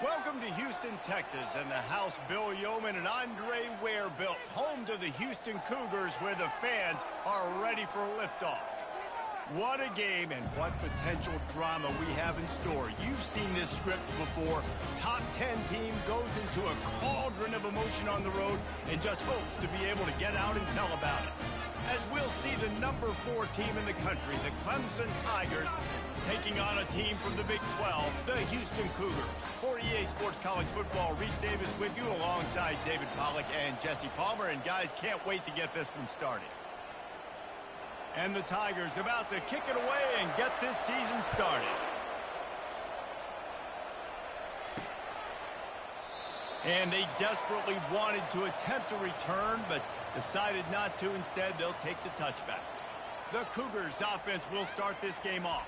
Welcome to Houston, Texas, and the house Bill Yeoman and Andre Ware built, home to the Houston Cougars, where the fans are ready for liftoff. What a game and what potential drama we have in store. You've seen this script before. Top 10 team goes into a cauldron of emotion on the road and just hopes to be able to get out and tell about it. As we'll see the number 4 team in the country, the Clemson Tigers, taking on a team from the Big 12, the Houston Cougars. For EA Sports College Football, Reese Davis with you alongside David Pollack and Jesse Palmer. And guys, can't wait to get this one started. And the Tigers about to kick it away and get this season started. And they desperately wanted to attempt a return, but decided not to. Instead, they'll take the touchback. The Cougars offense will start this game off.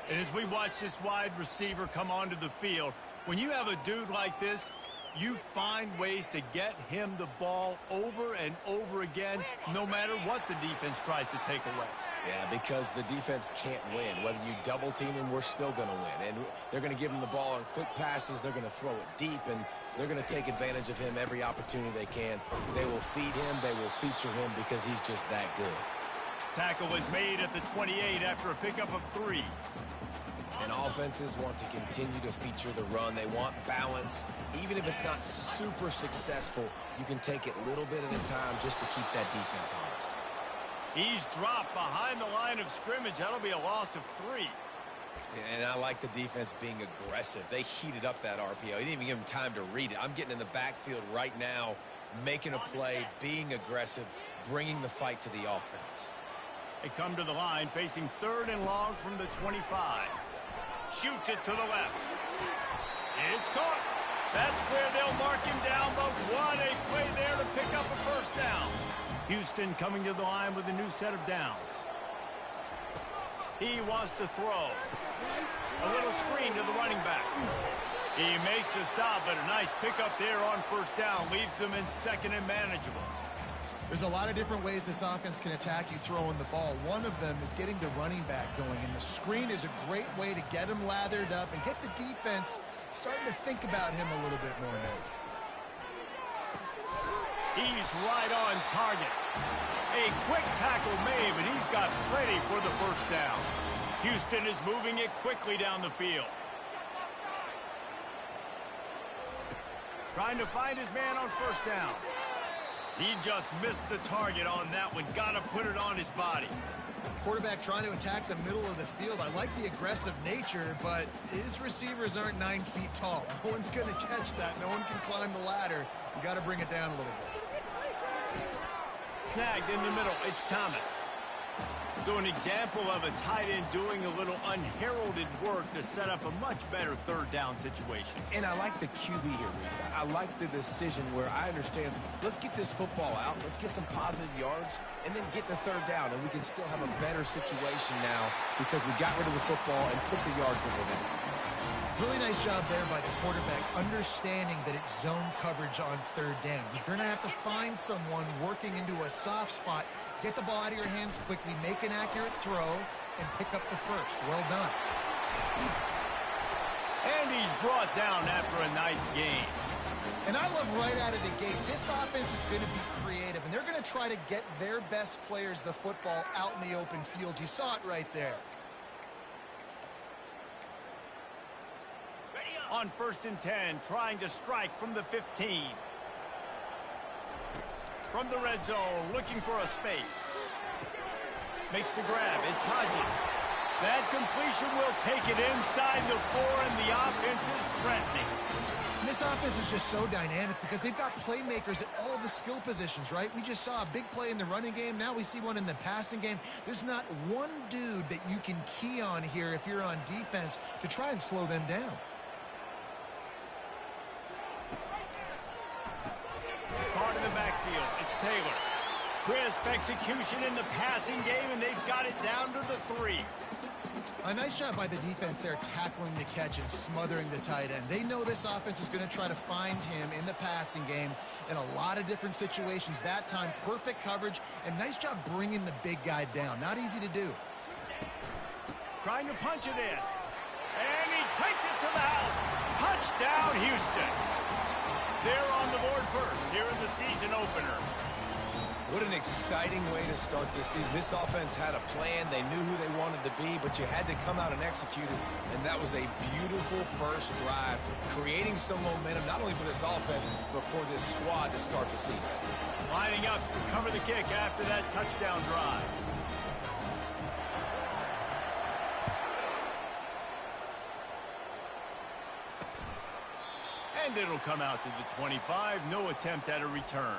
And as we watch this wide receiver come onto the field, when you have a dude like this, you find ways to get him the ball over and over again, no matter what the defense tries to take away. Yeah, because the defense can't win. Whether you double team him, we're still going to win. And they're going to give him the ball on quick passes. They're going to throw it deep, and they're going to take advantage of him every opportunity they can. They will feed him. They will feature him because he's just that good. Tackle is made at the 28 after a pickup of 3. And offenses want to continue to feature the run. They want balance. Even if it's not super successful, you can take it little bit at a time just to keep that defense honest. He's dropped behind the line of scrimmage. That'll be a loss of 3. And I like the defense being aggressive. They heated up that RPO. He didn't even give him time to read it. I'm getting in the backfield right now, making a play, being aggressive, bringing the fight to the offense. They come to the line facing 3rd and long from the 25. Shoots it to the left. It's caught. That's where they'll mark him down, but what a play there to pick up a first down. Houston coming to the line with a new set of downs. He wants to throw. A little screen to the running back. He makes the stop, but a nice pickup there on first down. Leaves them in 2nd and manageable. There's a lot of different ways this offense can attack you throwing the ball. One of them is getting the running back going, and the screen is a great way to get him lathered up and get the defense starting to think about him a little bit more now. He's right on target. A quick tackle made, but he's got plenty for the first down. Houston is moving it quickly down the field. Trying to find his man on first down. He just missed the target on that one. Got to put it on his body. Quarterback trying to attack the middle of the field. I like the aggressive nature, but his receivers aren't 9 feet tall. No one's going to catch that. No one can climb the ladder. You got to bring it down a little bit. Snagged in the middle. It's Thomas. So an example of a tight end doing a little unheralded work to set up a much better 3rd down situation. And I like the QB here, Reese. I like the decision where I understand, let's get this football out, let's get some positive yards, and then get to 3rd down, and we can still have a better situation now because we got rid of the football and took the yards that were there. Really nice job there by the quarterback, understanding that it's zone coverage on 3rd down. You're going to have to find someone working into a soft spot, get the ball out of your hands quickly, make an accurate throw, and pick up the first. Well done. And he's brought down after a nice game. And I love right out of the gate, this offense is going to be creative, and they're going to try to get their best players the football out in the open field. You saw it right there. On 1st and 10, trying to strike from the 15. From the red zone, looking for a space. Makes the grab. It's Hodges. That completion will take it inside the 4, and the offense is threatening. And this offense is just so dynamic because they've got playmakers at all the skill positions, right? We just saw a big play in the running game. Now we see one in the passing game. There's not one dude that you can key on here if you're on defense to try and slow them down. Caught in the backfield. It's Taylor. Crisp execution in the passing game, and they've got it down to the 3. A nice job by the defense there, tackling the catch and smothering the tight end. They know this offense is going to try to find him in the passing game in a lot of different situations. That time, perfect coverage, and nice job bringing the big guy down. Not easy to do. Trying to punch it in. And he takes it to the house. Touchdown, Houston. They're on the board first here in the season opener. What an exciting way to start this season. This offense had a plan. They knew who they wanted to be, but you had to come out and execute it. And that was a beautiful first drive, creating some momentum, not only for this offense, but for this squad to start the season. Lining up to cover the kick after that touchdown drive. And it'll come out to the 25. No attempt at a return.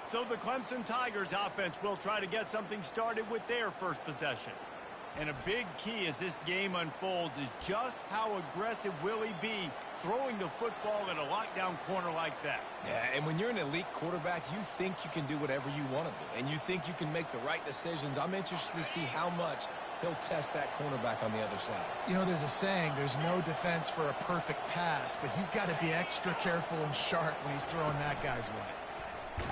So the Clemson Tigers offense will try to get something started with their first possession. And a big key as this game unfolds is just how aggressive will he be throwing the football in a lockdown corner like that. Yeah, and when you're an elite quarterback, you think you can do whatever you want to do. And you think you can make the right decisions. I'm interested to see how much he'll test that cornerback on the other side. You know, there's a saying, there's no defense for a perfect pass, but he's got to be extra careful and sharp when he's throwing that guy's way.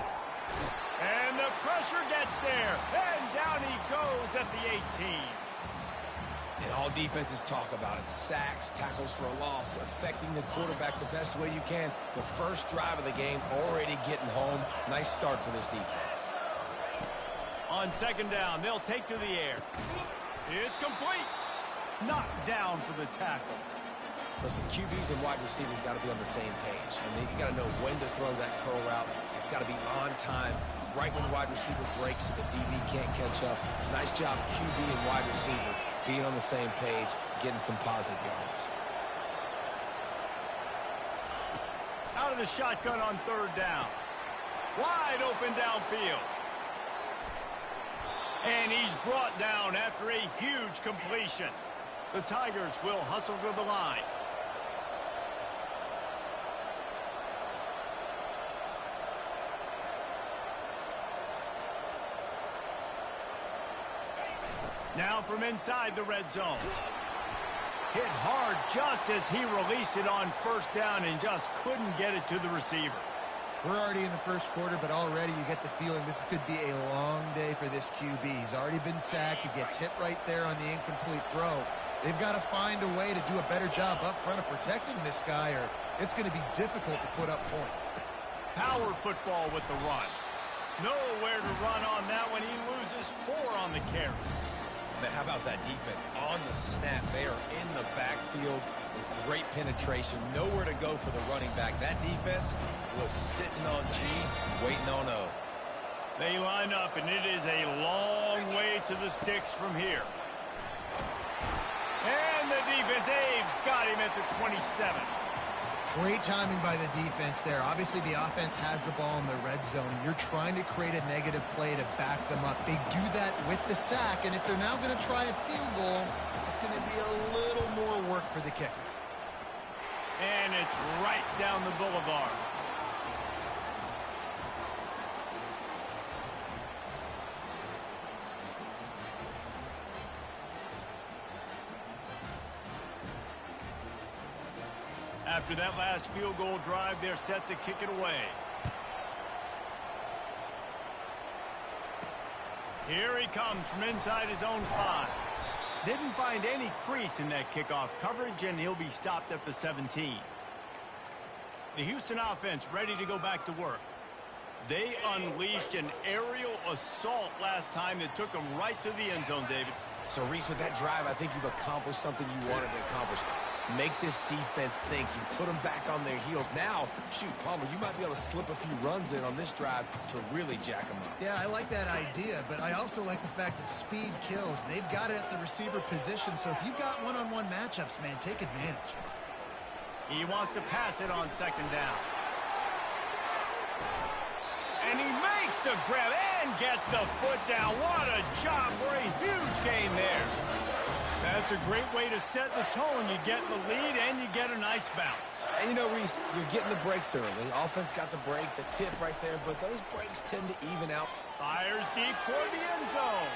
And the pressure gets there. And down he goes at the 18. And all defenses talk about it. Sacks, tackles for a loss, affecting the quarterback the best way you can. The first drive of the game already getting home. Nice start for this defense. On second down, they'll take to the air. It's complete. Knocked down for the tackle. Listen, QBs and wide receivers got to be on the same page. And you got to know when to throw that curl route. It's got to be on time. Right when the wide receiver breaks, the DB can't catch up. Nice job, QB and wide receiver, being on the same page, getting some positive yards. Out of the shotgun on third down. Wide open downfield. And he's brought down after a huge completion. The Tigers will hustle to the line. Now from inside the red zone. Hit hard just as he released it on first down and just couldn't get it to the receiver. We're already in the first quarter, but already you get the feeling this could be a long day for this QB. He's already been sacked. He gets hit right there on the incomplete throw. They've got to find a way to do a better job up front of protecting this guy, or it's going to be difficult to put up points. Power football with the run. Nowhere to run on that one. He loses 4 on the carry. Man, how about that defense? On the snap, they are in the backfield with great penetration. Nowhere to go for the running back. That defense was sitting on G, waiting on O. They line up, and it is a long way to the sticks from here. And the defense, they've got him at the 27. Great timing by the defense there. Obviously, the offense has the ball in the red zone, and you're trying to create a negative play to back them up. They do that with the sack, and if they're now going to try a field goal, it's going to be a little more work for the kicker. And it's right down the boulevard. After that last field goal drive, they're set to kick it away. Here he comes from inside his own 5. Didn't find any crease in that kickoff coverage, and he'll be stopped at the 17. The Houston offense ready to go back to work. They unleashed an aerial assault last time that took them right to the end zone, David. So, Reese, with that drive, I think you've accomplished something you wanted to accomplish. Make this defense think. You put them back on their heels. Now, shoot, Palmer, you might be able to slip a few runs in on this drive to really jack them up. Yeah, I like that idea, but I also like the fact that speed kills. They've got it at the receiver position, so if you've got one-on-one matchups, man, take advantage. He wants to pass it on second down. And he makes the grab and gets the foot down. What a job for a huge gain there. That's a great way to set the tone. You get the lead and you get a nice bounce. And you know, Reese, you're getting the breaks early. Offense got the break, the tip right there, but those breaks tend to even out. Fires deep toward the end zone.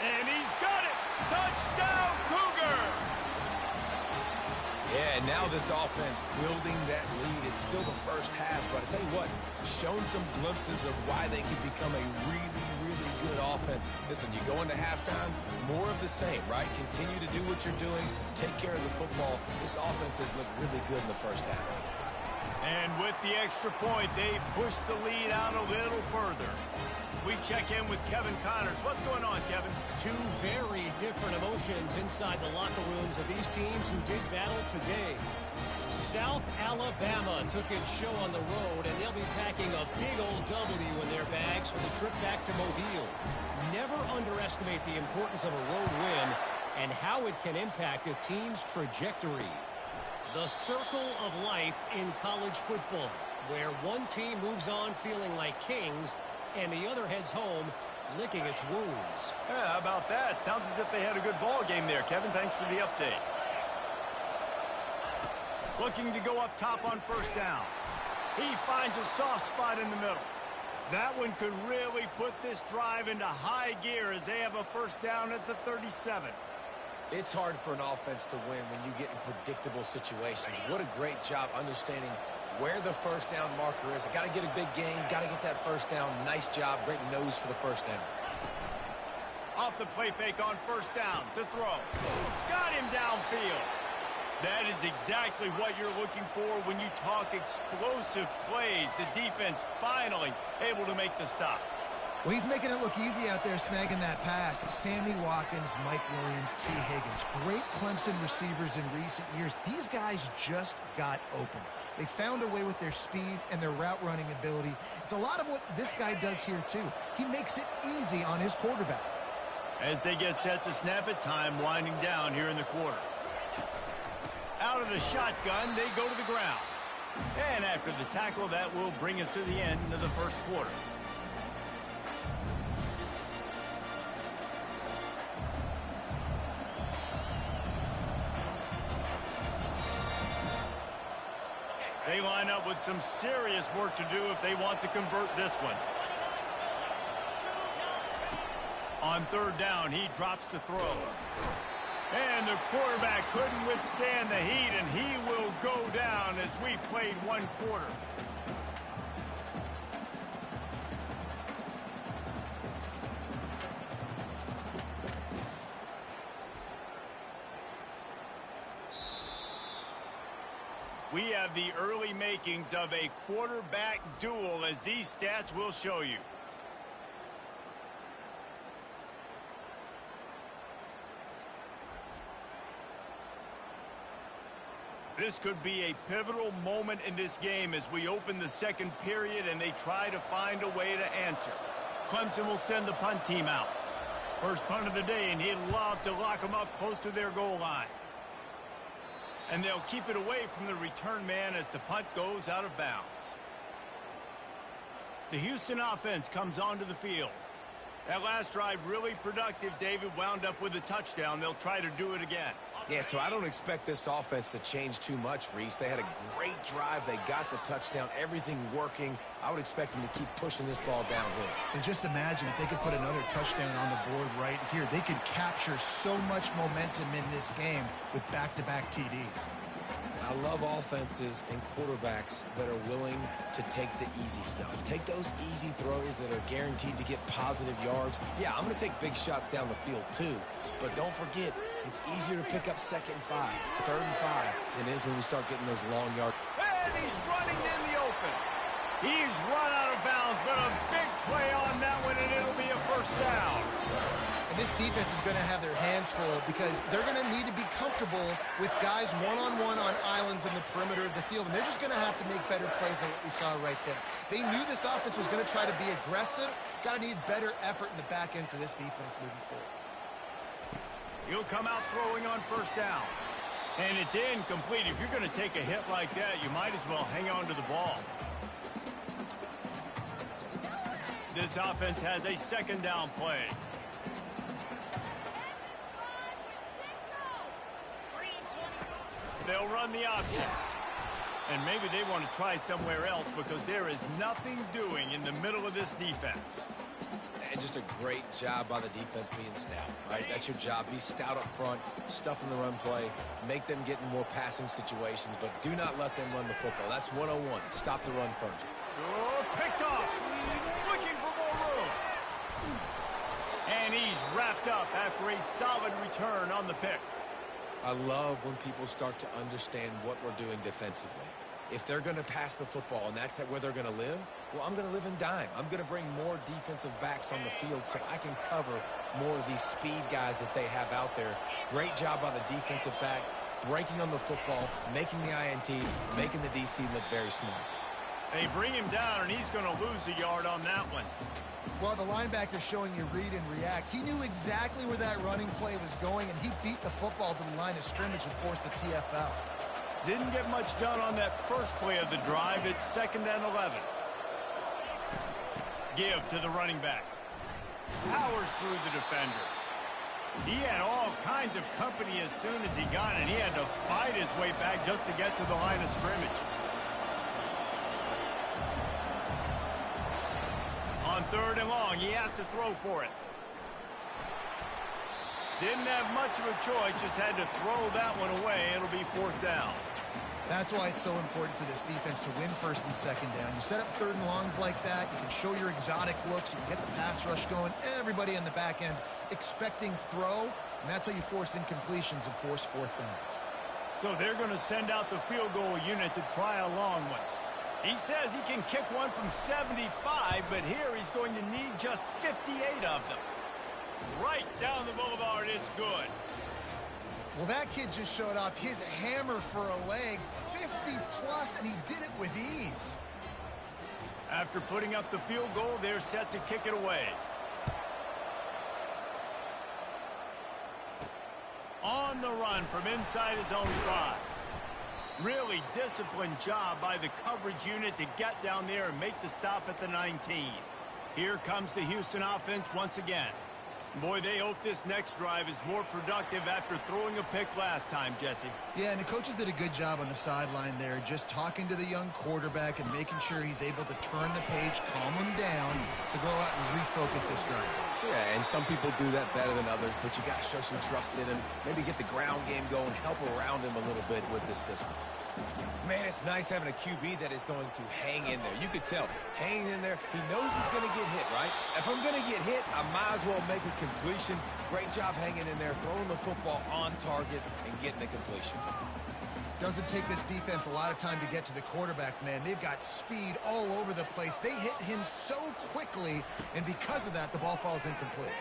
And he's got it. Touchdown, Cougar. Yeah, and now this offense building that lead. It's still the first half, but I tell you what, shown some glimpses of why they could become a really, really good offense. Listen, you go into halftime, more of the same, right? Continue to do what you're doing, take care of the football. This offense has looked really good in the first half. And with the extra point, they push the lead out a little further. We check in with Kevin Connors. What's going on, Kevin? Two very different emotions inside the locker rooms of these teams who did battle today. South Alabama took its show on the road, and they'll be packing a big old W in their bags for the trip back to Mobile. Never underestimate the importance of a road win and how it can impact a team's trajectory. The circle of life in college football, where one team moves on feeling like kings and the other heads home licking its wounds. Yeah, how about that? Sounds as if they had a good ball game there. Kevin, thanks for the update. Looking to go up top on first down. He finds a soft spot in the middle. That one could really put this drive into high gear as they have a first down at the 37. It's hard for an offense to win when you get in predictable situations. What a great job understanding where the first down marker is. Got to get a big gain, got to get that first down. Nice job, great nose for the first down. Off the play fake on first down to throw. Got him downfield. That is exactly what you're looking for when you talk explosive plays. The defense finally able to make the stop. Well, he's making it look easy out there snagging that pass. Sammy Watkins, Mike Williams, T. Higgins. Great Clemson receivers in recent years. These guys just got open. They found a way with their speed and their route running ability. It's a lot of what this guy does here, too. He makes it easy on his quarterback. As they get set to snap it, time winding down here in the quarter. Out of the shotgun, they go to the ground. And after the tackle, that will bring us to the end of the first quarter. They line up with some serious work to do if they want to convert this one. On third down, he drops to throw. And the quarterback couldn't withstand the heat, and he will go down as we played one quarter. We have the early makings of a quarterback duel, as these stats will show you. This could be a pivotal moment in this game as we open the second period and they try to find a way to answer. Clemson will send the punt team out. First punt of the day, and he'd love to lock them up close to their goal line. And they'll keep it away from the return man as the punt goes out of bounds. The Houston offense comes onto the field. That last drive really productive. David wound up with a touchdown. They'll try to do it again. Yeah, so I don't expect this offense to change too much, Reese. They had a great drive. They got the touchdown, everything working. I would expect them to keep pushing this ball downhill. And just imagine if they could put another touchdown on the board right here. They could capture so much momentum in this game with back-to-back TDs. I love offenses and quarterbacks that are willing to take the easy stuff. Take those easy throws that are guaranteed to get positive yards. Yeah, I'm going to take big shots down the field too. But don't forget, it's easier to pick up second and 5, third and 5 than it is when we start getting those long yards. And he's running in the open. He's run out of bounds, but a big play on that one, and it'll be a first down. And this defense is going to have their hands full because they're going to need to be comfortable with guys one-on-one on islands in the perimeter of the field. And they're just going to have to make better plays than what we saw right there. They knew this offense was going to try to be aggressive. Got to need better effort in the back end for this defense moving forward. He'll come out throwing on first down. And it's incomplete. If you're going to take a hit like that, you might as well hang on to the ball. This offense has a second down play. They'll run the option. And maybe they want to try somewhere else because there is nothing doing in the middle of this defense. And just a great job by the defense being stout, right? That's your job. Be stout up front, stuff in the run play, make them get in more passing situations, but do not let them run the football. That's 101. Stop the run first. Oh, picked off. Looking for more room. And he's wrapped up after a solid return on the pick. I love when people start to understand what we're doing defensively. If they're going to pass the football and that's where they're going to live, well, I'm going to live in dime. I'm going to bring more defensive backs on the field so I can cover more of these speed guys that they have out there. Great job by the defensive back, breaking on the football, making the INT, making the DC look very smart. They bring him down, and he's going to lose a yard on that one. Well, the linebacker showing you read and react. He knew exactly where that running play was going, and he beat the football to the line of scrimmage and forced the TFL. Didn't get much done on that first play of the drive. It's 2nd and 11. Give to the running back. Powers through the defender. He had all kinds of company as soon as he got it. He had to fight his way back just to get to the line of scrimmage. On 3rd and long, he has to throw for it. Didn't have much of a choice, just had to throw that one away. It'll be 4th down. That's why it's so important for this defense to win 1st and 2nd down. You set up 3rd and longs like that, you can show your exotic looks, you can get the pass rush going, everybody on the back end expecting throw, and that's how you force incompletions and force 4th downs. So they're going to send out the field goal unit to try a long one. He says he can kick one from 75, but here he's going to need just 58 of them. Right down the boulevard, it's good. Well, that kid just showed off his hammer for a leg, 50-plus, and he did it with ease. After putting up the field goal, they're set to kick it away. On the run from inside his own 5. Really disciplined job by the coverage unit to get down there and make the stop at the 19. Here comes the Houston offense once again. Boy, they hope this next drive is more productive after throwing a pick last time, Jesse. Yeah, and the coaches did a good job on the sideline there, just talking to the young quarterback and making sure he's able to turn the page, calm him down to go out and refocus this drive. Yeah, and some people do that better than others, but you got to show some trust in him, maybe get the ground game going, help around him a little bit with this system. Man, it's nice having a QB that is going to hang in there. You could tell, hanging in there, he knows he's going to get hit, right? If I'm going to get hit, I might as well make a completion. Great job hanging in there, throwing the football on target and getting the completion. Doesn't take this defense a lot of time to get to the quarterback, man. They've got speed all over the place. They hit him so quickly, and because of that, the ball falls incomplete.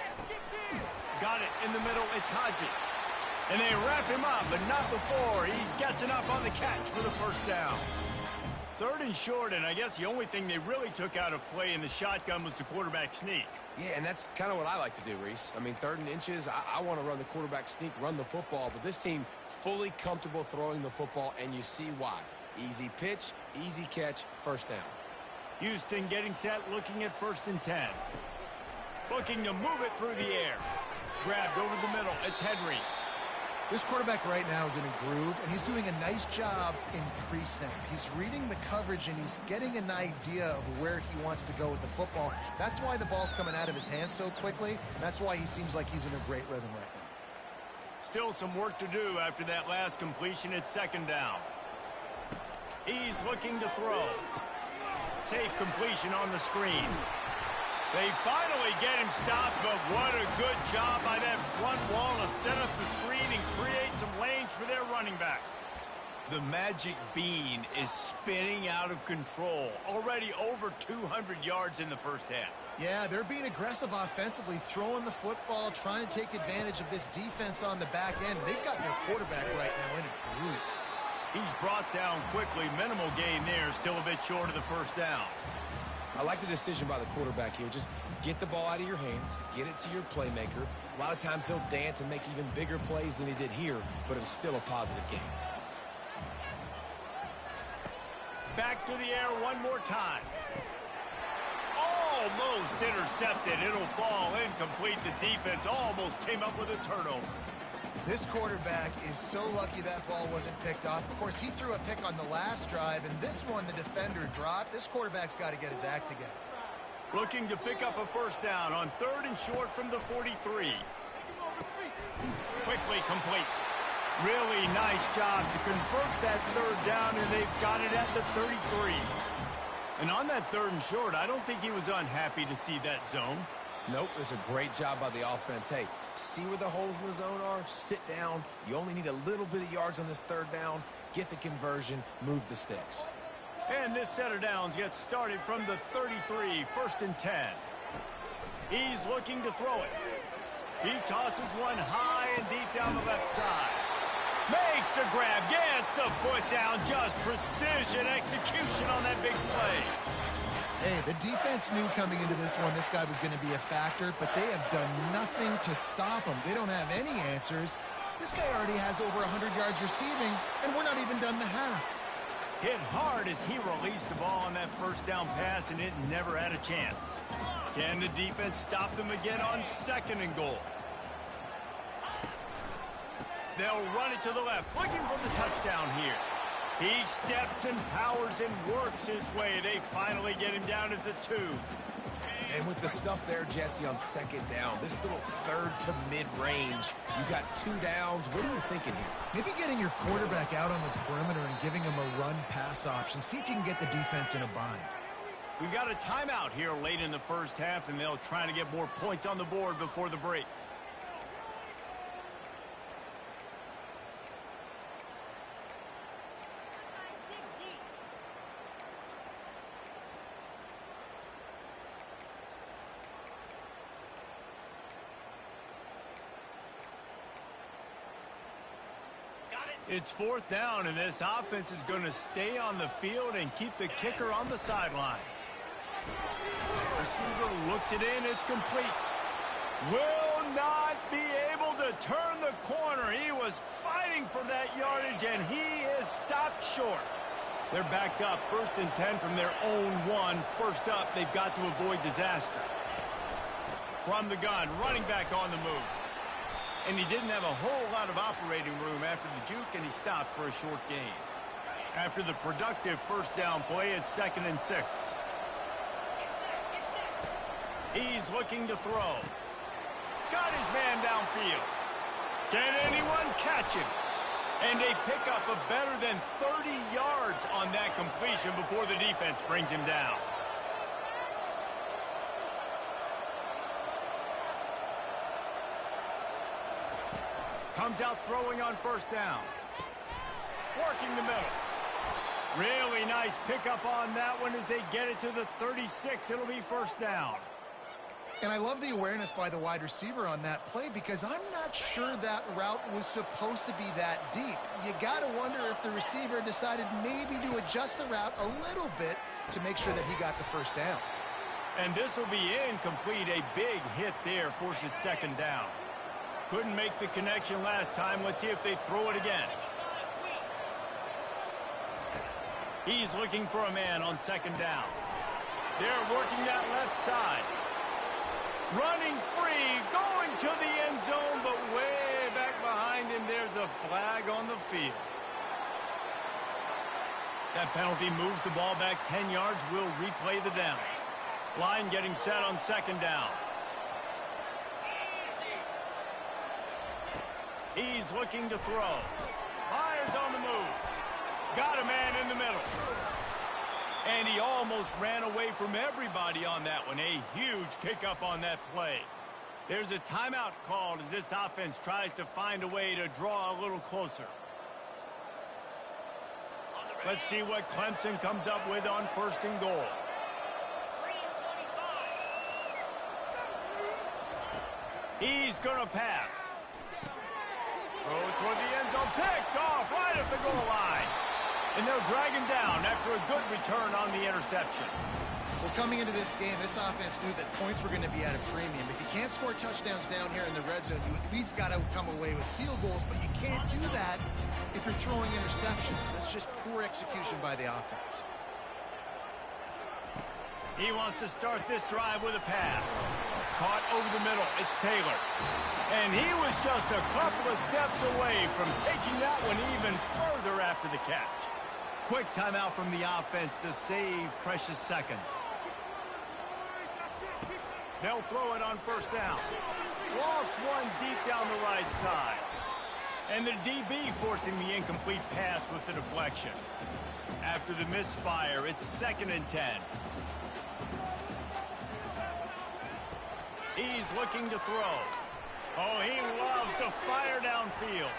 Got it in the middle. It's Hodges. And they wrap him up, but not before he gets enough on the catch for the 1st down. 3rd and short, and I guess the only thing they really took out of play in the shotgun was the quarterback sneak. Yeah, and that's kind of what I like to do, Reese. I mean, 3rd and inches, I want to run the quarterback sneak, run the football, but this team fully comfortable throwing the football, and you see why. Easy pitch, easy catch, 1st down. Houston getting set, looking at 1st and 10. Looking to move it through the air. Grabbed over the middle. It's Henry. This quarterback right now is in a groove, and he's doing a nice job in pre-snap. He's reading the coverage, and he's getting an idea of where he wants to go with the football. That's why the ball's coming out of his hands so quickly. That's why he seems like he's in a great rhythm right now. Still some work to do after that last completion. It's 2nd down. He's looking to throw. Safe completion on the screen. They finally get him stopped, but what a good job by that front wall to set up the screen and create some lanes for their running back. The magic bean is spinning out of control. Already over 200 yards in the 1st half. Yeah, they're being aggressive offensively, throwing the football, trying to take advantage of this defense on the back end. They've got their quarterback right now in a groove. He's brought down quickly. Minimal gain there, still a bit short of the 1st down. I like the decision by the quarterback here. Just get the ball out of your hands, get it to your playmaker. A lot of times he'll dance and make even bigger plays than he did here, but it was still a positive game. Back to the air one more time. Almost intercepted. It'll fall incomplete. The defense almost came up with a turnover. This quarterback is so lucky that ball wasn't picked off. Of course, he threw a pick on the last drive, and this one the defender dropped. This quarterback's got to get his act together. Looking to pick up a first down on 3rd and short from the 43. Quickly complete. Really nice job to convert that 3rd down, and they've got it at the 33. And on that 3rd and short, I don't think he was unhappy to see that zone. Nope, it's a great job by the offense. Hey, see where the holes in the zone are? Sit down. You only need a little bit of yards on this 3rd down. Get the conversion. Move the sticks. And this set of downs gets started from the 33, 1st and 10. He's looking to throw it. He tosses one high and deep down the left side. Makes the grab, gets the foot down, just precision execution on that big play. Hey, the defense knew coming into this one this guy was going to be a factor, but they have done nothing to stop him. They don't have any answers. This guy already has over 100 yards receiving, and we're not even done the half. Hit hard as he released the ball on that first down pass, and it never had a chance. Can the defense stop them again on 2nd and goal? They'll run it to the left, looking for the touchdown here. He steps and powers and works his way. They finally get him down at the 2. And with the stuff there, Jesse, on 2nd down, this little 3rd to mid-range, you got 2 downs. What are you thinking here? Maybe getting your quarterback out on the perimeter and giving him a run-pass option. See if you can get the defense in a bind. We've got a timeout here late in the first half, and they'll try to get more points on the board before the break. It's 4th down, and this offense is going to stay on the field and keep the kicker on the sidelines. Receiver looks it in. It's complete. Will not be able to turn the corner. He was fighting for that yardage, and he is stopped short. They're backed up 1st and 10 from their own 1. First up, they've got to avoid disaster. From the gun, running back on the move. And he didn't have a whole lot of operating room after the juke, and he stopped for a short gain. After the productive first down play, it's 2nd and 6. He's looking to throw. Got his man downfield. Can anyone catch him? And they pick up a better than 30 yards on that completion before the defense brings him down. Comes out throwing on 1st down. Working the middle. Really nice pickup on that one as they get it to the 36. It'll be 1st down. And I love the awareness by the wide receiver on that play because I'm not sure that route was supposed to be that deep. You got to wonder if the receiver decided maybe to adjust the route a little bit to make sure that he got the 1st down. And this will be incomplete. A big hit there forces 2nd down. Couldn't make the connection last time. Let's see if they throw it again. He's looking for a man on 2nd down. They're working that left side. Running free, going to the end zone, but way back behind him, there's a flag on the field. That penalty moves the ball back 10 yards. We'll replay the down. Line getting set on 2nd down. He's looking to throw. Fires on the move. Got a man in the middle. And he almost ran away from everybody on that one. A huge pickup on that play. There's a timeout called as this offense tries to find a way to draw a little closer. Let's see what Clemson comes up with on 1st and goal. He's going to pass. Throw toward the end zone. Picked off right at the goal line. And they'll drag him down after a good return on the interception. Well, coming into this game, this offense knew that points were going to be at a premium. If you can't score touchdowns down here in the red zone, you at least got to come away with field goals, but you can't do that if you're throwing interceptions. That's just poor execution by the offense. He wants to start this drive with a pass. caught over the middle. It's Taylor. And he was just a couple of steps away from taking that one even further after the catch. Quick timeout from the offense to save precious seconds. They'll throw it on first down. Lost one deep down the right side. And the DB forcing the incomplete pass with the deflection. After the misfire, it's 2nd and 10. He's looking to throw. Oh, he loves to fire downfield.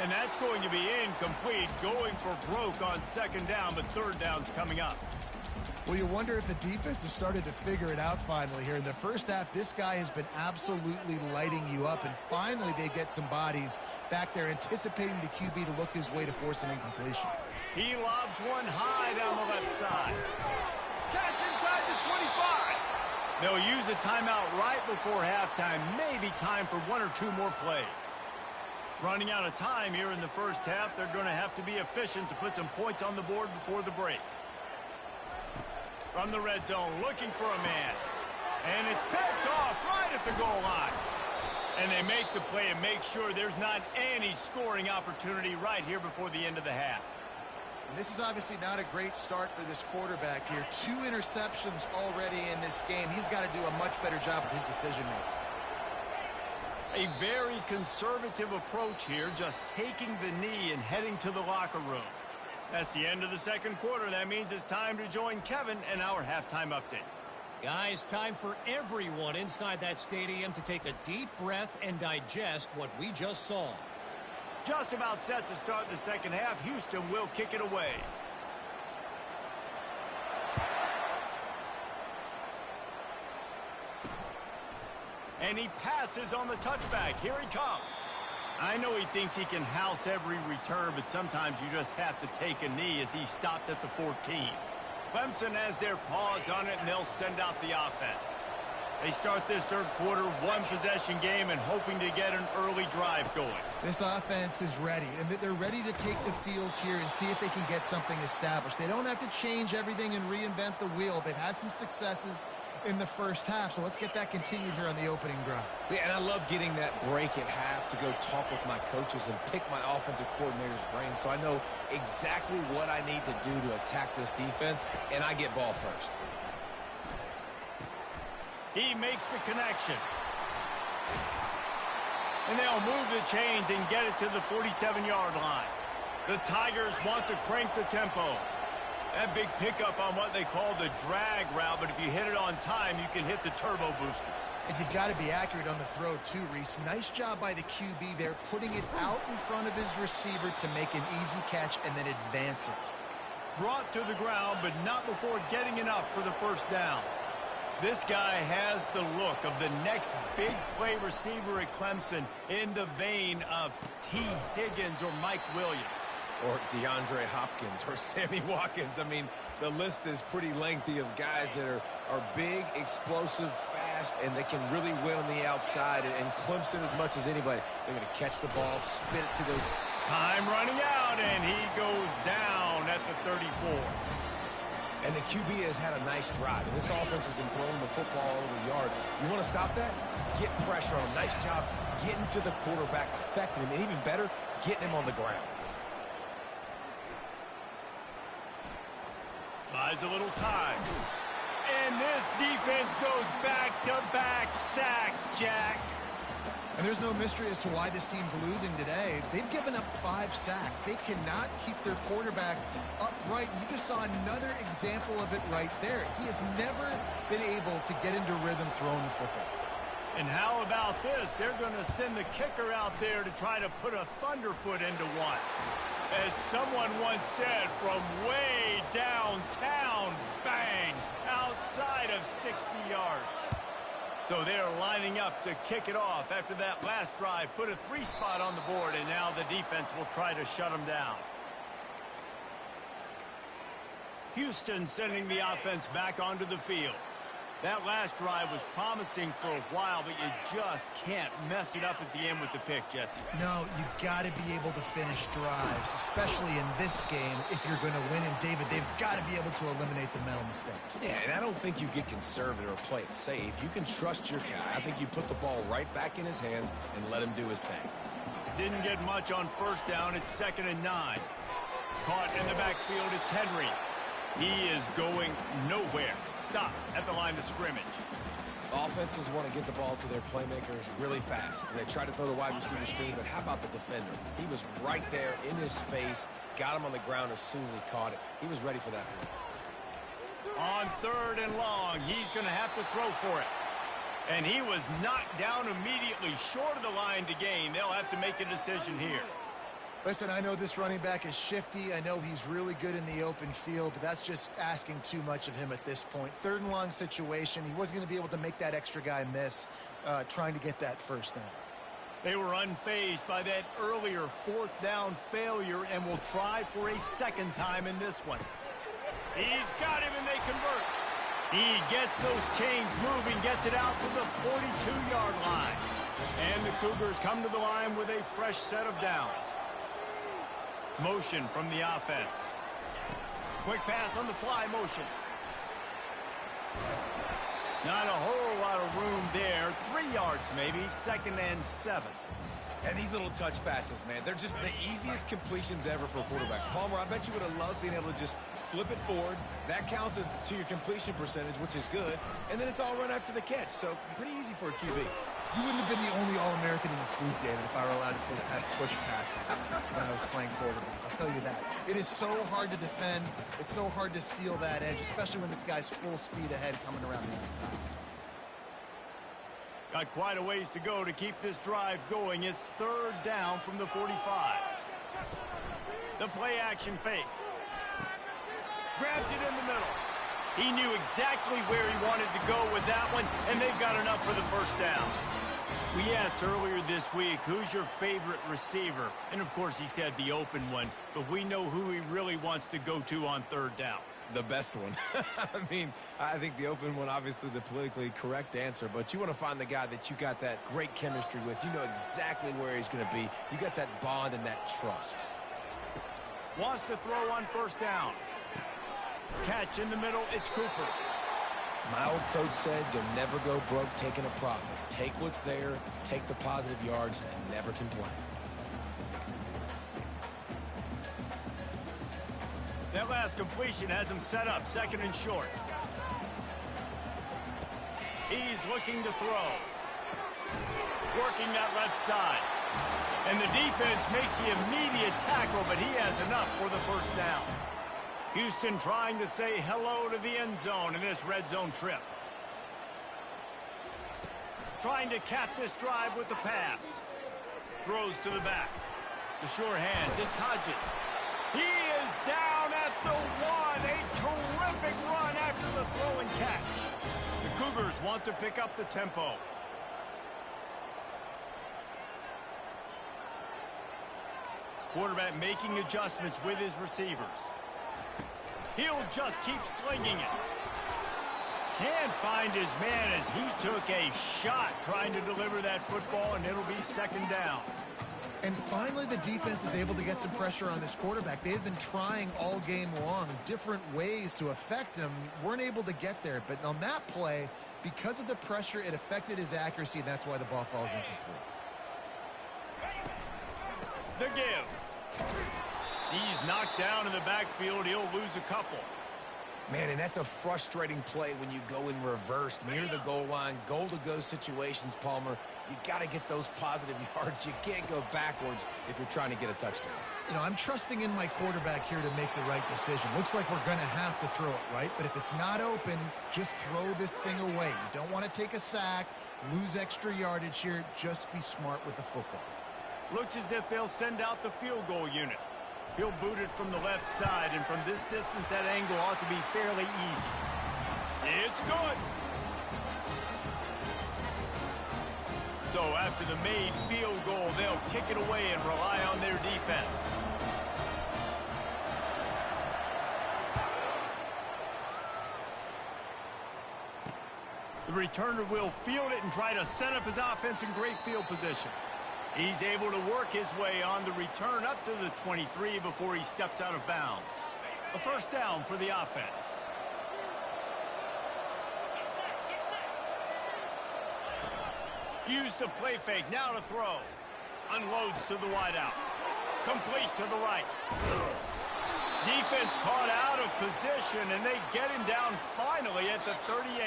And that's going to be incomplete, going for broke on 2nd down, but 3rd down's coming up. Well, you wonder if the defense has started to figure it out finally here. In the first half, this guy has been absolutely lighting you up, and finally they get some bodies back there anticipating the QB to look his way to force an incompletion. He lobs one high down the left side. Catch inside the 25. They'll use a timeout right before halftime. Maybe time for 1 or 2 more plays. Running out of time here in the first half. They're going to have to be efficient to put some points on the board before the break. From the red zone, looking for a man. And it's picked off right at the goal line. And they make the play and make sure there's not any scoring opportunity right here before the end of the half. And this is obviously not a great start for this quarterback here. 2 interceptions already in this game. He's got to do a much better job with his decision-making. A very conservative approach here, just taking the knee and heading to the locker room. That's the end of the second quarter. That means it's time to join Kevin and our halftime update. Guys, time for everyone inside that stadium to take a deep breath and digest what we just saw. Just about set to start the second half. Houston will kick it away. And he passes on the touchback. Here he comes. I know he thinks he can house every return, but sometimes you just have to take a knee as he stopped at the 14. Clemson has their paws on it, and they'll send out the offense. They start this third quarter, 1-possession game, and hoping to get an early drive going. This offense is ready, and they're ready to take the field here and see if they can get something established. They don't have to change everything and reinvent the wheel. They've had some successes in the first half, so let's get that continued here on the opening drive. Yeah, and I love getting that break at half to go talk with my coaches and pick my offensive coordinator's brain so I know exactly what I need to do to attack this defense, and I get ball first. He makes the connection. And they'll move the chains and get it to the 47-yard line. The Tigers want to crank the tempo. That big pickup on what they call the drag route, but if you hit it on time, you can hit the turbo boosters. And you've got to be accurate on the throw too, Reese. Nice job by the QB there, putting it out in front of his receiver to make an easy catch and then advance it. Brought to the ground, but not before getting enough for the first down. This guy has the look of the next big play receiver at Clemson in the vein of T. Higgins or Mike Williams. Or DeAndre Hopkins or Sammy Watkins. I mean, the list is pretty lengthy of guys that are big, explosive, fast, and they can really win on the outside. And Clemson, as much as anybody, they're going to catch the ball, spin it to the... Time running out, and he goes down at the 34. And the QB has had a nice drive, and this offense has been throwing the football all over the yard. You want to stop that? Get pressure on him. Nice job getting to the quarterback, affecting him, and even better, getting him on the ground. Buys a little time. And this defense goes back-to-back sack, Jack. And there's no mystery as to why this team's losing today. They've given up 5 sacks. They cannot keep their quarterback upright. You just saw another example of it right there. He has never been able to get into rhythm throwing the football. And how about this? They're going to send the kicker out there to try to put a thunderfoot into one. As someone once said, from way downtown, bang, outside of 60 yards. So they're lining up to kick it off after that last drive. Put a 3-spot on the board, and now the defense will try to shut them down. Houston sending the offense back onto the field. That last drive was promising for a while, but you just can't mess it up at the end with the pick, Jesse. No, you've got to be able to finish drives, especially in this game if you're going to win. And, David, they've got to be able to eliminate the mental mistakes. Yeah, and I don't think you get conservative or play it safe. You can trust your guy. I think you put the ball right back in his hands and let him do his thing. Didn't get much on first down. It's 2nd and 9. Caught in the backfield. It's Henry. He is going nowhere. Stop at the line of scrimmage. Offenses want to get the ball to their playmakers really fast. And they try to throw the wide receiver screen, but how about the defender? He was right there in his space, got him on the ground as soon as he caught it. He was ready for that play. On 3rd and long, he's going to have to throw for it. And he was knocked down immediately short of the line to gain. They'll have to make a decision here. Listen, I know this running back is shifty. I know he's really good in the open field, but that's just asking too much of him at this point. 3rd and long situation. He wasn't going to be able to make that extra guy miss trying to get that first down. They were unfazed by that earlier 4th down failure and will try for a second time in this one. He's got him and they convert. He gets those chains moving, gets it out to the 42-yard line. And the Cougars come to the line with a fresh set of downs. Motion from the offense. Quick pass on the fly motion. Not a whole lot of room there. 3 yards maybe. 2nd and 7. And these little touch passes, man, they're just the easiest completions ever for quarterbacks. Palmer, I bet you would have loved being able to just flip it forward. That counts as to your completion percentage, which is good. And then it's all run after the catch. So pretty easy for a QB. You wouldn't have been the only All-American in this booth, David, if I were allowed to have push passes when I was playing quarterback. I'll tell you that. It is so hard to defend. It's so hard to seal that edge, especially when this guy's full speed ahead coming around the outside. Got quite a ways to go to keep this drive going. It's 3rd down from the 45. The play action fake. Grabs it in the middle. He knew exactly where he wanted to go with that one, and they've got enough for the first down. We asked earlier this week, who's your favorite receiver? And, of course, he said the open one, but we know who he really wants to go to on 3rd down. The best one. I mean, I think the open one, obviously the politically correct answer, but you want to find the guy that you got that great chemistry with. You know exactly where he's going to be. You got that bond and that trust. Wants to throw on 1st down. Catch in the middle, it's Cooper. My old coach said you'll never go broke taking a profit. Take what's there, take the positive yards, and never complain. That last completion has him set up, 2nd and short. He's looking to throw. Working that left side. And the defense makes the immediate tackle, but he has enough for the first down. Houston trying to say hello to the end zone in this red zone trip. Trying to cap this drive with the pass. Throws to the back. The sure hands, it's Hodges. He is down at the 1. A terrific run after the throw and catch. The Cougars want to pick up the tempo. Quarterback making adjustments with his receivers. He'll just keep slinging it. Can't find his man as he took a shot trying to deliver that football, and it'll be 2nd down. And finally, the defense is able to get some pressure on this quarterback. They've been trying all game long different ways to affect him. Weren't able to get there. But on that play, because of the pressure, it affected his accuracy, and that's why the ball falls incomplete. The give. He's knocked down in the backfield. He'll lose a couple. Man, and that's a frustrating play when you go in reverse near the goal line, goal-to-go situations, Palmer. You got to get those positive yards. You can't go backwards if you're trying to get a touchdown. You know, I'm trusting in my quarterback here to make the right decision. Looks like we're going to have to throw it, right? But if it's not open, just throw this thing away. You don't want to take a sack, lose extra yardage here. Just be smart with the football. Looks as if they'll send out the field goal unit. He'll boot it from the left side, and from this distance, that angle ought to be fairly easy. It's good. So after the made field goal, they'll kick it away and rely on their defense. The returner will field it and try to set up his offense in great field position. He's able to work his way on the return up to the 23 before he steps out of bounds. A first down for the offense. Use the play fake, now to throw. Unloads to the wideout. Complete to the right. Defense caught out of position, and they get him down finally at the 38.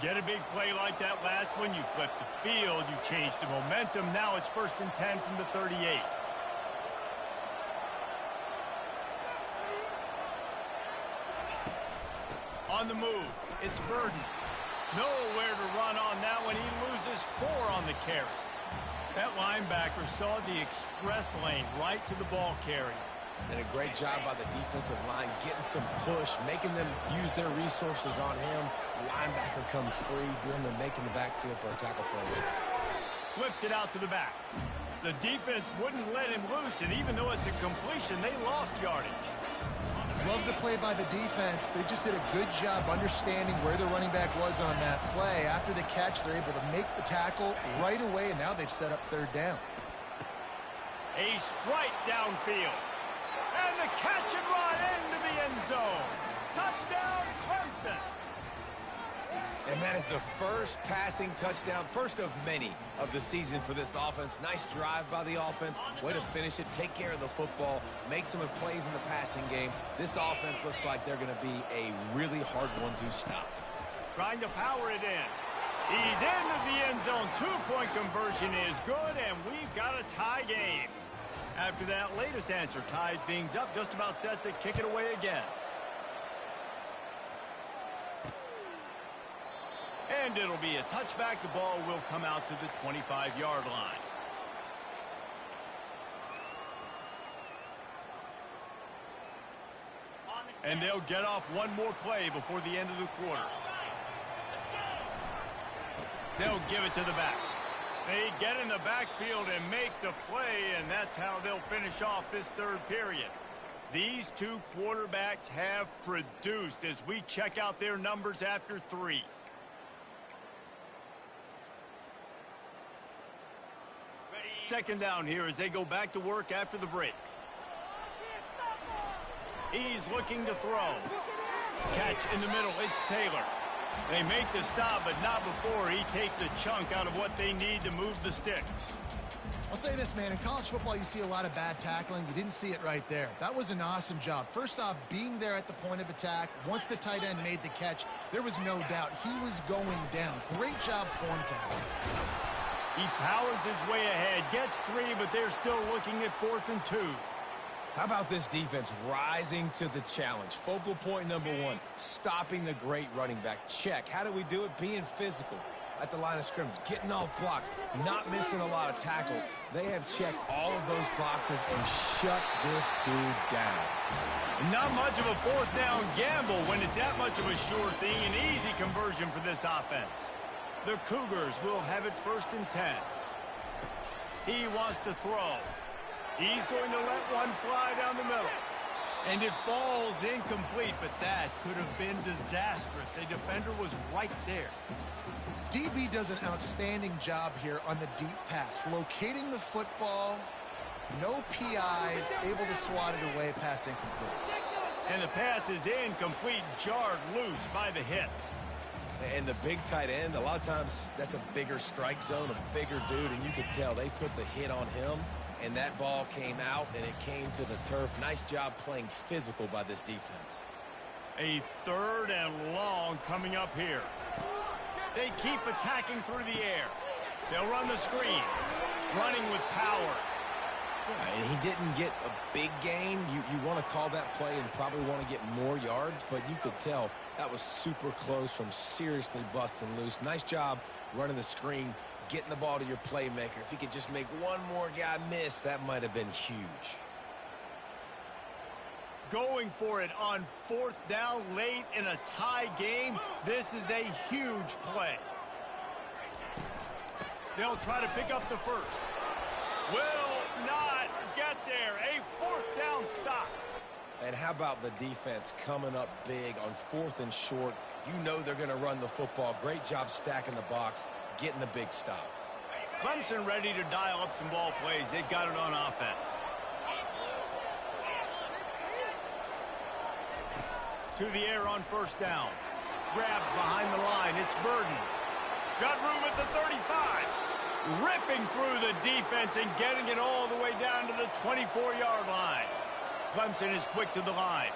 Get a big play like that last one, you flip the field, you change the momentum. Now it's 1st and 10 from the 38. On the move, it's Burden. Nowhere to run on that one. He loses 4 on the carry. That linebacker saw the express lane right to the ball carrier. And a great job by the defensive line, getting some push, making them use their resources on him. Linebacker comes free, doing the making the backfield for a tackle for a loss. Flips it out to the back. The defense wouldn't let him loose, and even though it's a completion, they lost yardage. Love the play by the defense. They just did a good job understanding where the running back was on that play. After the catch, they're able to make the tackle right away, and now they've set up 3rd down. A strike downfield. And the catch and run into the end zone. Touchdown, Clemson. And that is the first passing touchdown, first of many of the season for this offense. Nice drive by the offense. Way to finish it, take care of the football, make some plays in the passing game. This offense looks like they're going to be a really hard one to stop. Trying to power it in. He's into the end zone. 2-point conversion is good, and we've got a tie game. After that latest answer, tied things up, just about set to kick it away again. And it'll be a touchback. The ball will come out to the 25-yard line. And they'll get off one more play before the end of the quarter. They'll give it to the back. They get in the backfield and make the play, and that's how they'll finish off this 3rd period. These 2 quarterbacks have produced as we check out their numbers after 3. Second down here as they go back to work after the break. He's looking to throw. Catch in the middle, it's Taylor. They make the stop, but not before he takes a chunk out of what they need to move the sticks. I'll say this, man. In college football, you see a lot of bad tackling. You didn't see it right there. That was an awesome job. First off, being there at the point of attack. Once the tight end made the catch, there was no doubt he was going down. Great job form tackling. He powers his way ahead, gets 3, but they're still looking at 4th and 2. How about this defense rising to the challenge? Focal point number 1, stopping the great running back. Check. How do we do it? Being physical at the line of scrimmage, getting off blocks, not missing a lot of tackles. They have checked all of those boxes and shut this dude down. Not much of a 4th down gamble when it's that much of a sure thing. An easy conversion for this offense. The Cougars will have it 1st and 10. He wants to throw. He's going to let one fly down the middle. And it falls incomplete, but that could have been disastrous. A defender was right there. DB does an outstanding job here on the deep pass. Locating the football, no PI, able to swat it away, pass incomplete. And the pass is incomplete, jarred loose by the hit. And the big tight end, a lot of times that's a bigger strike zone, a bigger dude, and you could tell they put the hit on him, and that ball came out, and it came to the turf. Nice job playing physical by this defense. A 3rd and long coming up here. They keep attacking through the air. They'll run the screen, running with power. And he didn't get a big gain. You want to call that play and probably want to get more yards, but you could tell that was super close from seriously busting loose. Nice job running the screen, getting the ball to your playmaker. If he could just make one more guy miss, that might have been huge. Going for it on 4th down late in a tie game. This is a huge play. They'll try to pick up the first. Will not get there. A 4th down stop. And how about the defense coming up big on 4th and short? You know they're going to run the football. Great job stacking the box, getting the big stop. Clemson ready to dial up some ball plays. They've got it on offense. To the air on 1st down. Grabbed behind the line. It's Burden. Got room at the 35. Ripping through the defense and getting it all the way down to the 24-yard line. Clemson is quick to the line.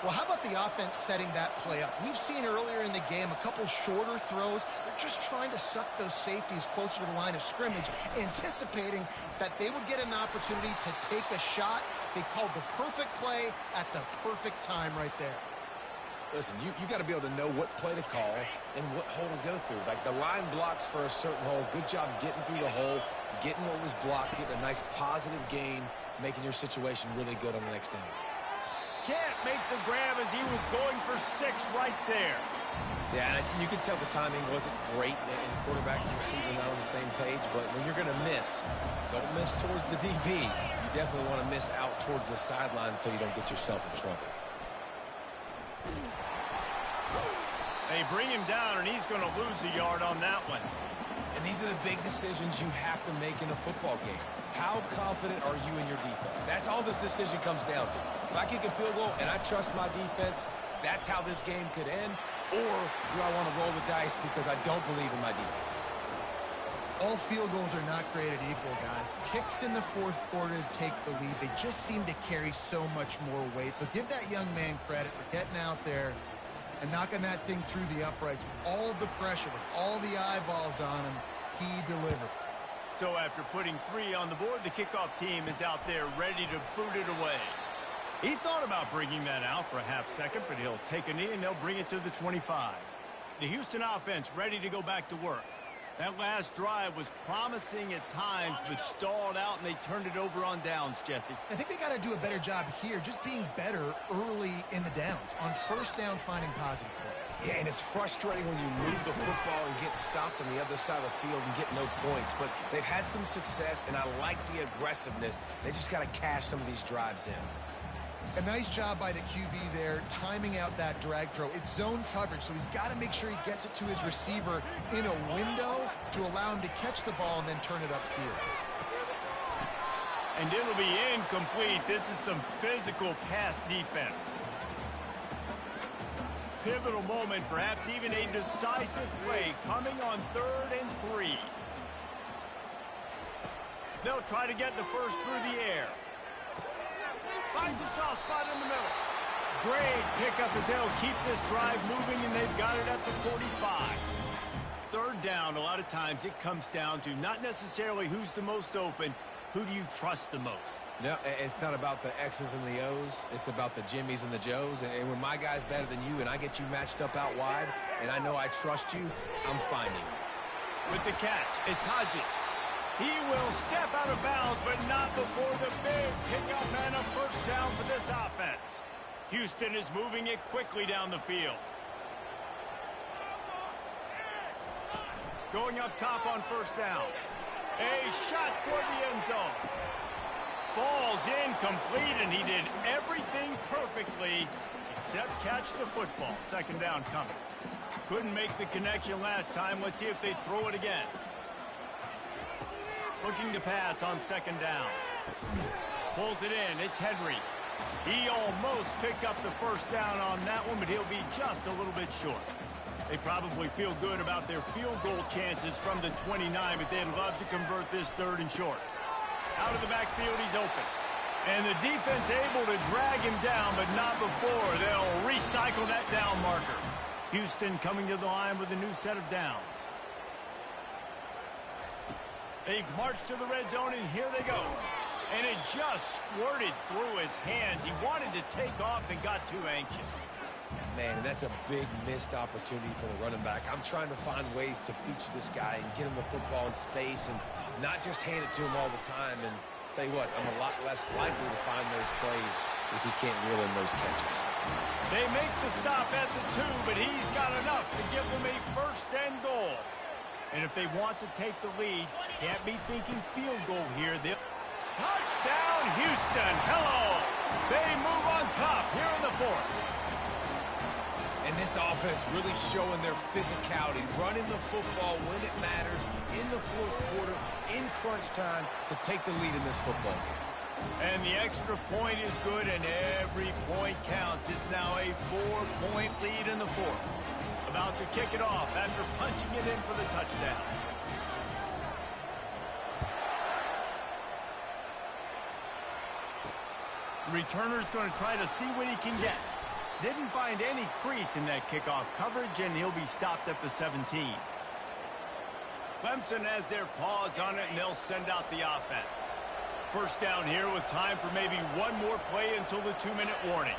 Well, how about the offense setting that play up? We've seen earlier in the game a couple shorter throws. They're just trying to suck those safeties closer to the line of scrimmage, anticipating that they would get an opportunity to take a shot. They called the perfect play at the perfect time right there. Listen, you got to be able to know what play to call and what hole to go through. Like the line blocks for a certain hole. Good job getting through the hole, getting what was blocked, getting a nice positive gain, making your situation really good on the next down. Can't make the grab as he was going for 6 right there. Yeah, and you can tell the timing wasn't great, and quarterback and receiver not on the same page, but when you're going to miss, don't miss towards the DB. You definitely want to miss out towards the sideline so you don't get yourself in trouble. They bring him down, and he's going to lose a yard on that one. And these are the big decisions you have to make in a football game. How confident are you in your defense? That's all this decision comes down to. If I kick a field goal and I trust my defense, that's how this game could end. Or do I want to roll the dice because I don't believe in my defense? All field goals are not created equal, guys. Kicks in the 4th quarter to take the lead. They just seem to carry so much more weight. So give that young man credit for getting out there and knocking that thing through the uprights with all of the pressure, with all the eyeballs on him. He delivered. So after putting 3 on the board, the kickoff team is out there ready to boot it away. He thought about bringing that out for a half second, but he'll take a knee and they'll bring it to the 25. The Houston offense ready to go back to work. That last drive was promising at times, but stalled out, and they turned it over on downs, Jesse. I think they got to do a better job here, just being better early in the downs. On 1st down, finding positive plays. Yeah, and it's frustrating when you move the football and get stopped on the other side of the field and get no points. But they've had some success, and I like the aggressiveness. They just got to cash some of these drives in. A nice job by the QB there, timing out that drag throw. It's zone coverage, so he's got to make sure he gets it to his receiver in a window to allow him to catch the ball and then turn it upfield. And it'll be incomplete. This is some physical pass defense. Pivotal moment, perhaps even a decisive play coming on 3rd and 3. They'll try to get the first through the air. Finds a soft spot in the middle. Great pickup as they'll keep this drive moving, and they've got it at the 45. 3rd down, a lot of times it comes down to not necessarily who's the most open, who do you trust the most? No, it's not about the X's and the O's. It's about the Jimmys and the Joes. And when my guy's better than you and I get you matched up out wide and I know I trust you, I'm finding you. With the catch, it's Hodges. He will step out of bounds, but not before the big pickup and a 1st down for this offense. Houston is moving it quickly down the field. Going up top on 1st down. A shot toward the end zone. Falls incomplete, and he did everything perfectly except catch the football. 2nd down coming. Couldn't make the connection last time. Let's see if they throw it again. Looking to pass on 2nd down. Pulls it in. It's Henry. He almost picked up the 1st down on that one, but he'll be just a little bit short. They probably feel good about their field goal chances from the 29, but they'd love to convert this 3rd and short. Out of the backfield, he's open. And the defense able to drag him down, but not before. They'll recycle that down marker. Houston coming to the line with a new set of downs. They march to the red zone, and here they go. And it just squirted through his hands. He wanted to take off and got too anxious. Man, and that's a big missed opportunity for the running back. I'm trying to find ways to feature this guy and get him the football in space and not just hand it to him all the time. And tell you what, I'm a lot less likely to find those plays if he can't reel in those catches. They make the stop at the 2, but he's got enough to give them a 1st and goal. And if they want to take the lead, can't be thinking field goal here. Touchdown, Houston. Hello. They move on top here in the fourth. And this offense really showing their physicality, running the football when it matters, in the fourth quarter, in crunch time, to take the lead in this football game. And the extra point is good, and every point counts. It's now a 4-point lead in the fourth. About to kick it off after punching it in for the touchdown. Returner's going to try to see what he can get. Didn't find any crease in that kickoff coverage, and he'll be stopped at the 17. Clemson has their paws on it, and they'll send out the offense. First down here with time for maybe one more play until the 2-minute warning.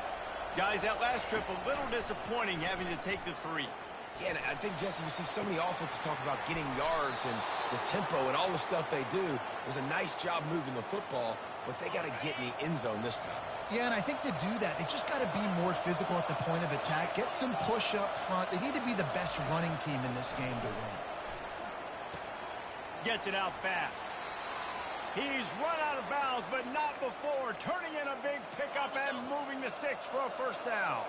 Guys, that last trip a little disappointing having to take the 3. Yeah, and I think, Jesse, you see so many offenses talk about getting yards and the tempo and all the stuff they do. It was a nice job moving the football, but they got to get in the end zone this time. Yeah, and I think to do that, they just got to be more physical at the point of attack, get some push up front. They need to be the best running team in this game to win. Gets it out fast. He's run out of bounds, but not before. Turning in a big pickup and moving the sticks for a first down.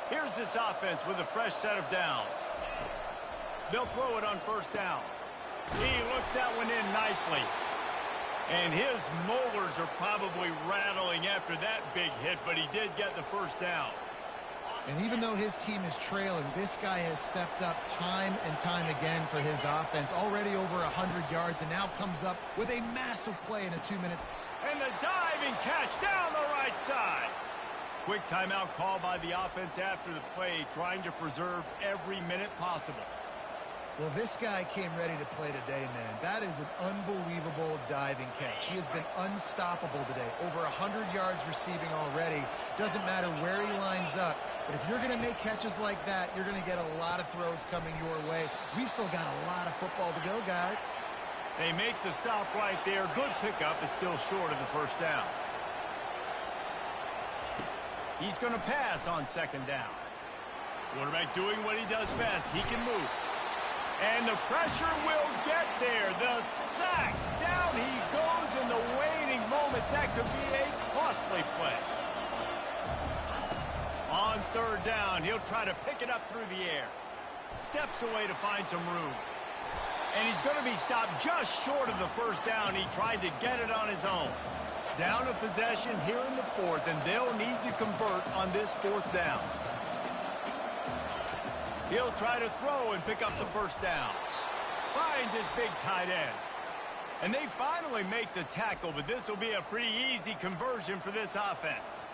Here's this offense with a fresh set of downs. They'll throw it on first down. He looks that one in nicely. And his molars are probably rattling after that big hit, but he did get the first down. And even though his team is trailing, this guy has stepped up time and time again for his offense. Already over 100 yards, and now comes up with a massive play in a 2 minutes. And the diving catch down the right side. Quick timeout call by the offense after the play, trying to preserve every minute possible. Well, this guy came ready to play today, man. That is an unbelievable diving catch. He has been unstoppable today. Over 100 yards receiving already. Doesn't matter where he lines up. But if you're going to make catches like that, you're going to get a lot of throws coming your way. We've still got a lot of football to go, guys. They make the stop right there. Good pickup. It's still short of the first down. He's going to pass on second down. Quarterback doing what he does best. He can move. And the pressure will get there. The sack. Down he goes in the waning moments. That could be a costly play. On third down, he'll try to pick it up through the air. Steps away to find some room. And he's going to be stopped just short of the first down. He tried to get it on his own. Down a possession here in the fourth, and they'll need to convert on this fourth down. He'll try to throw and pick up the first down. Finds his big tight end. And they finally make the tackle, but this will be a pretty easy conversion for this offense.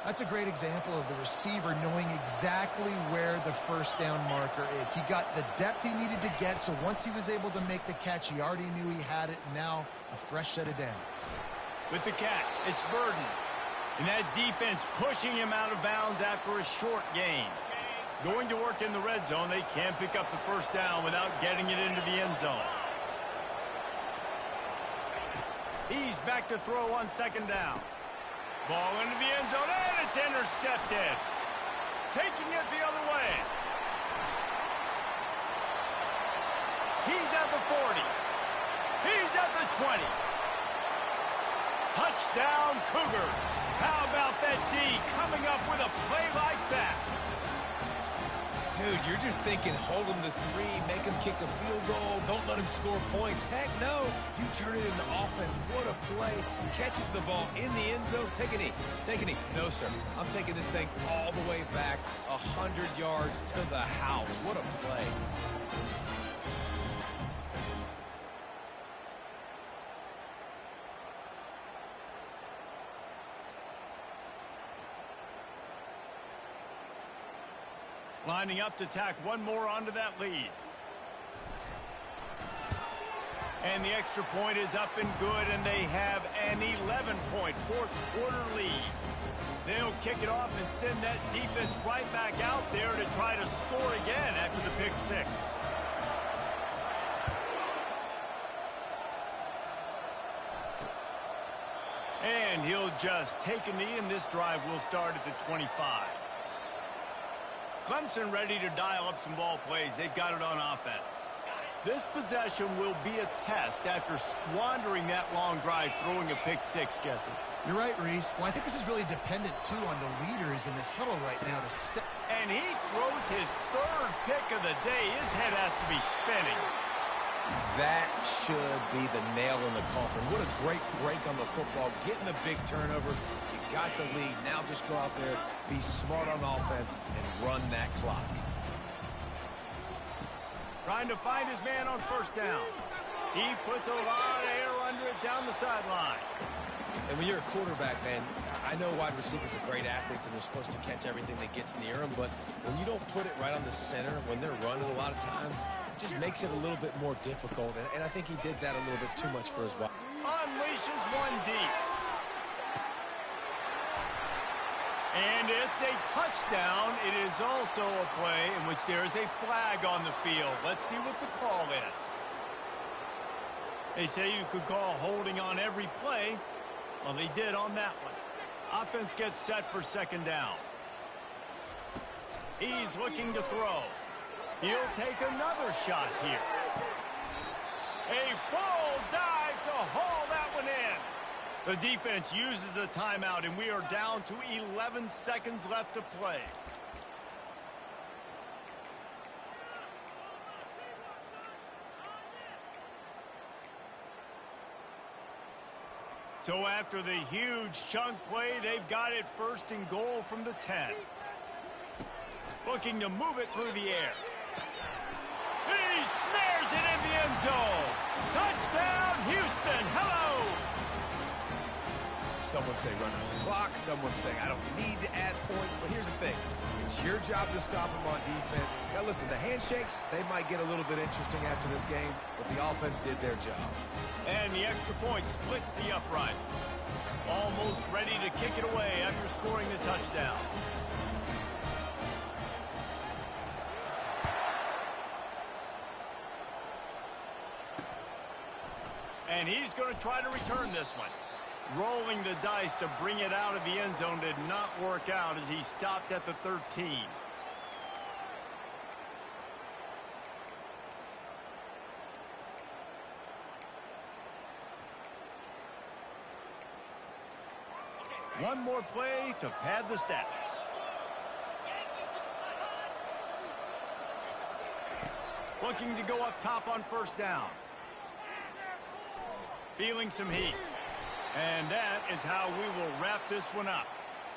That's a great example of the receiver knowing exactly where the first down marker is. He got the depth he needed to get, so once he was able to make the catch, he already knew he had it. Now a fresh set of downs. With the catch, it's Burden. And that defense pushing him out of bounds after a short gain. Going to work in the red zone. They can't pick up the first down without getting it into the end zone. He's back to throw on second down. Ball into the end zone, and it's intercepted. Taking it the other way. He's at the 40. He's at the 20. Touchdown, Cougars. How about that D coming up with a play like that? Dude, you're just thinking, hold him to 3, make him kick a field goal, don't let him score points. Heck no, you turn it into offense. What a play. Catches the ball in the end zone. Take a knee. Take a knee. No, sir. I'm taking this thing all the way back 100 yards to the house. What a play. Lining up to tack one more onto that lead. And the extra point is up and good, and they have an 11-point fourth-quarter lead. They'll kick it off and send that defense right back out there to try to score again after the pick six. And he'll just take a knee, and this drive will start at the 25. Clemson ready to dial up some ball plays. They've got it on offense. This possession will be a test after squandering that long drive throwing a pick six, Jesse. You're right, Reese. Well, I think this is really dependent, too, on the leaders in this huddle right now to step. And he throws his third pick of the day. His head has to be spinning. That should be the nail in the coffin. What a great break on the football. Getting a big turnover. You got the lead. Now just go out there, be smart on offense, and run that clock. Trying to find his man on first down. He puts a lot of air under it down the sideline. And when you're a quarterback, man, I know wide receivers are great athletes and they're supposed to catch everything that gets near them, but when you don't put it right on the center, when they're running a lot of times, it just makes it a little bit more difficult. And I think he did that a little bit too much for his body. Unleashes one deep. And it's a touchdown. It is also a play in which there is a flag on the field. Let's see what the call is. They say you could call holding on every play. Well, they did on that one. Offense gets set for second down. He's looking to throw. He'll take another shot here. A full dive to haul that one in. The defense uses a timeout, and we are down to 11 seconds left to play. So after the huge chunk play, they've got it first and goal from the 10. Looking to move it through the air. He snares it in the end zone. Touchdown, Houston. Hello. Someone say run out the clock. Someone say I don't need to add points. But here's the thing. It's your job to stop them on defense. Now, listen, the handshakes, they might get a little bit interesting after this game, but the offense did their job. And the extra point splits the uprights. Almost ready to kick it away after scoring the touchdown. And he's going to try to return this one. Rolling the dice to bring it out of the end zone did not work out as he stopped at the 13. One more play to pad the stats. Looking to go up top on first down. Feeling some heat. And that is how we will wrap this one up.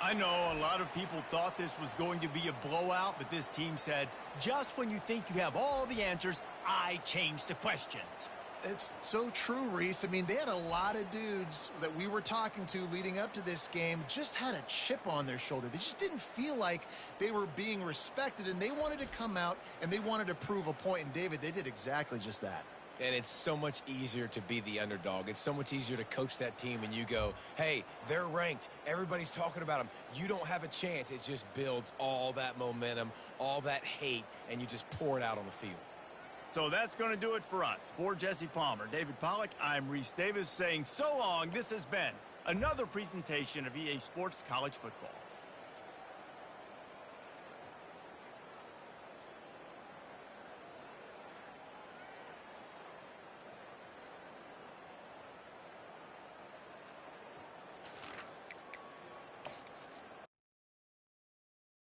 I know a lot of people thought this was going to be a blowout, but this team said, just when you think you have all the answers, I change the questions. It's so true, Reese. I mean, they had a lot of dudes that we were talking to leading up to this game just had a chip on their shoulder. They just didn't feel like they were being respected, and they wanted to come out and they wanted to prove a point. And, David, they did exactly just that. And it's so much easier to be the underdog. It's so much easier to coach that team and you go, hey, they're ranked. Everybody's talking about them. You don't have a chance. It just builds all that momentum, all that hate, and you just pour it out on the field. So that's going to do it for us. For Jesse Palmer, David Pollack, I'm Reese Davis saying so long. This has been another presentation of EA Sports College Football.